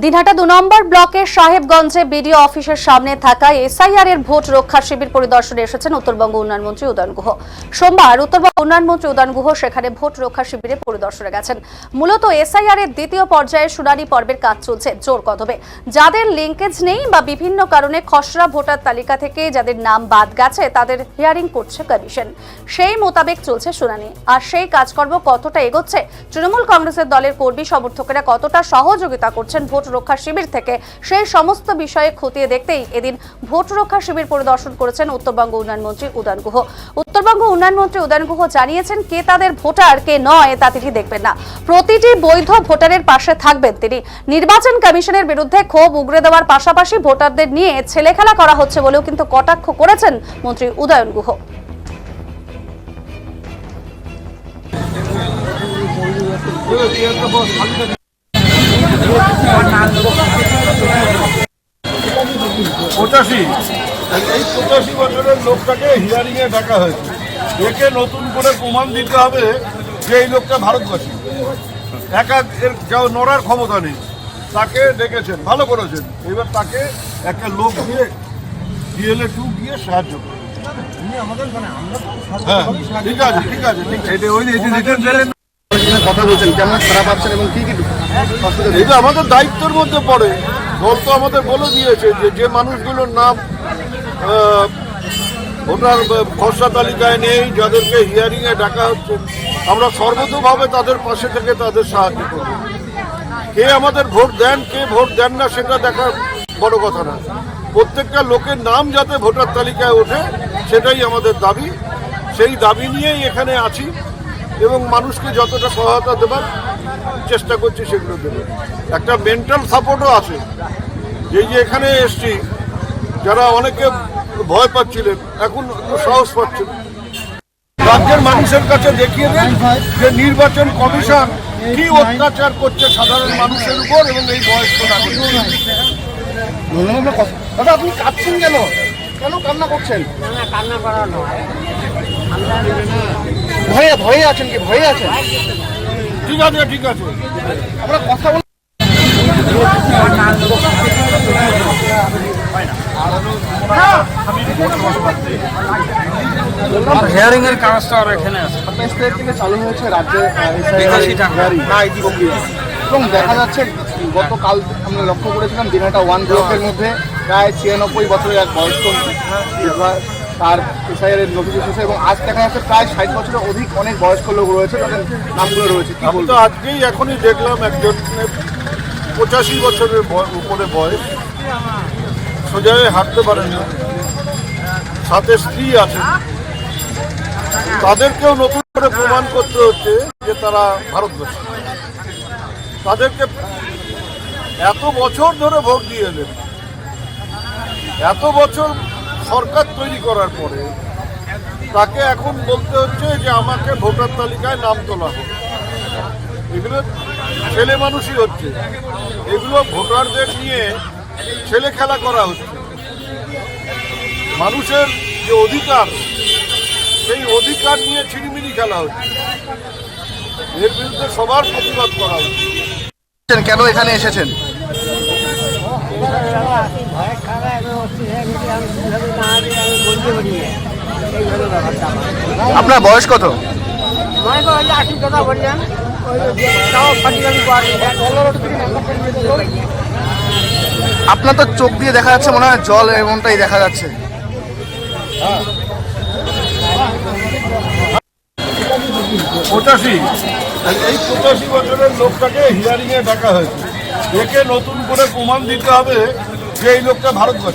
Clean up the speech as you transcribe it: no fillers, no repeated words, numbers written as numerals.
দিনহাটা ২ নম্বর ব্লকের সাহেবগঞ্জে বিডিও অফিসের সামনে থাকা এসআইআর এর ভোট রক্ষা শিবির পরিদর্শনে এসেছেন উত্তরবঙ্গ উন্নয়ন মন্ত্রী উদয়ন গুহ। সোমবার উত্তরবঙ্গ উন্নয়ন মন্ত্রী উদয়ন গুহ সেখানে ভোট রক্ষা শিবিরে পরিদর্শনে গেছেন। মূলত এসআইআর এর দ্বিতীয় পর্যায়ের শুনানি পর্বের কাজ চলছে জোর কদমে। যাদের লিঙ্কেজ নেই বা বিভিন্ন কারণে খসড়া ভোটার তালিকা থেকে যাদের নাম বাদ গেছে তাদের হিয়ারিং করছে কমিশন। সেই মোতাবেক চলছে শুনানি। আর সেই কাজকর্ম কতটা এগোচ্ছে, তৃণমূল কংগ্রেসের দলের কর্মী সমর্থকেরা কতটা সহযোগিতা করছেন ভোট রক্ষা শিবির থেকে, সেই সমস্ত বিষয়ে খতিয়ে দেখতেই এদিন ভোট রক্ষা শিবির পরিদর্শন করেছেন উত্তরবঙ্গ উন্নয়ন মন্ত্রী উদয়ন গুহ। উত্তরবঙ্গ উন্নয়ন মন্ত্রী উদয়ন গুহ জানিয়েছেন, কে তাদের ভোটার কে নয় তা তিনি দেখবেন না, প্রতিটি বৈধ ভোটারের পাশে থাকবেন তিনি। নির্বাচন কমিশনের বিরুদ্ধে ক্ষোভ উগরে দেওয়ার পাশাপাশি ভোটারদের নিয়ে ছেলেখেলা করা হচ্ছে বলেও কিন্তু কটাক্ষ করেছেন মন্ত্রী উদয়ন গুহ। এই 85 বছরের লোকটাকে হিয়ারিং এ ডাকা হয়েছে। একে নতুন করে প্রমাণ দিতে হবে যে এই লোকটা ভারতবাসী, একা এর নড়ার ক্ষমতা নেই। তাকে ডেকেছেন, ভালো করেছেন। এবার তাকে একটা লোক দিয়ে ডিএলএ 2 গিয়ে সাহায্য করে। হ্যাঁ, ঠিক আছে ঠিক আছে ঠিক আছে। কথা বলছেন, কেমন খারাপ আছেন এবং কি কি এটা আমাদের দায়িত্বের মধ্যে পড়ে। দল তো আমাদের বলে দিয়েছে যে যে মানুষগুলোর নাম ভোটার খসড়া তালিকায় নেই, যাদেরকে হিয়ারিং এ ডাকা হচ্ছে, আমরা সর্বতোভাবে তাদের পাশে থেকে তাদের সাহায্য করব। কে আমাদের ভোট দেন কে ভোট দেন না সেটা দেখার বড় কথা না, প্রত্যেকটা লোকের নাম যাতে ভোটার তালিকায় ওঠে সেটাই আমাদের দাবি। সেই দাবি নিয়েই এখানে আছি এবং মানুষকে যতটা সহায়তা দেবার চেষ্টা করছি সেগুলো দেবে। একটা মেন্টাল সাপোর্টও আছে। এই যে এখানে এসছি, যারা অনেকে ভয় পাচ্ছিলেন এখন সাহস পাচ্ছেন। রাজ্যের মানুষের কাছে দেখিয়ে দেন যে নির্বাচন কমিশন কি অত্যাচার করছে সাধারণ মানুষের উপর এবং এই বয়স্ক নাগরিক। দাদা আপনি কাঁদছেন কেন? কেন কান্না করছেন? কান্না করা নয়, ভয়ে আছেন কি? ভয়ে আছেন? ঠিক আছে ঠিক আছে, আমরা কথা বল। হিয়ারিং এর কাজটা আর এখানে আছে। 27 তারিখ থেকে চালু হয়েছে রাজ্যে হিয়ারিং। এবং দেখা যাচ্ছে গতকাল আমরা লক্ষ্য করেছিলাম দিনহাটা 1 ব্লকের মধ্যে প্রায় 96 বছরের এক বয়স্ক তার এসআইআর এর নোটিশ এসেছে এবং আজ দেখা যাচ্ছে প্রায় 60 বছরের অধিক অনেক বয়স্ক লোক রয়েছে, তাদের নামগুলো রয়েছে। কি আমি তো আজকেই এখনই দেখলাম একজন 85 বছরের উপরে বয়স, সোজা হয়ে হাঁটতে পারেন না, সাথে স্ত্রী আছে। তাদেরকেও নতুন করে প্রমাণ করতে হচ্ছে যে তারা ভারতবাসী। তাদেরকে এত বছর ধরে ভোট দিয়ে এলেন, এত বছর সরকার তৈরি করার পরে তাকে এখন বলতে হচ্ছে যে আমাকে ভোটার তালিকায় নাম তোলা হোক। এগুলো ছেলে মানুষই হচ্ছে, এগুলো ভোটারদের নিয়ে ছেলে খেলা করা হচ্ছে। মানুষের যে অধিকার, সেই অধিকার নিয়ে ছিনিমিনি খেলা হচ্ছে। এর বিরুদ্ধে সবার প্রতিবাদ করা হচ্ছে। কেন এখানে এসেছেন? আপনার বয়স কত? আপনার তো চোখ দিয়ে দেখা যাচ্ছে, মনে হয় জল এমনটাই দেখা যাচ্ছে। এই 85 বছরের লোকটাকে হিয়ারিং এ ডাকা হয়েছে। একে নতুন করে প্রমাণ দিতে হবে যে এই লোকটা ভারতবাসী।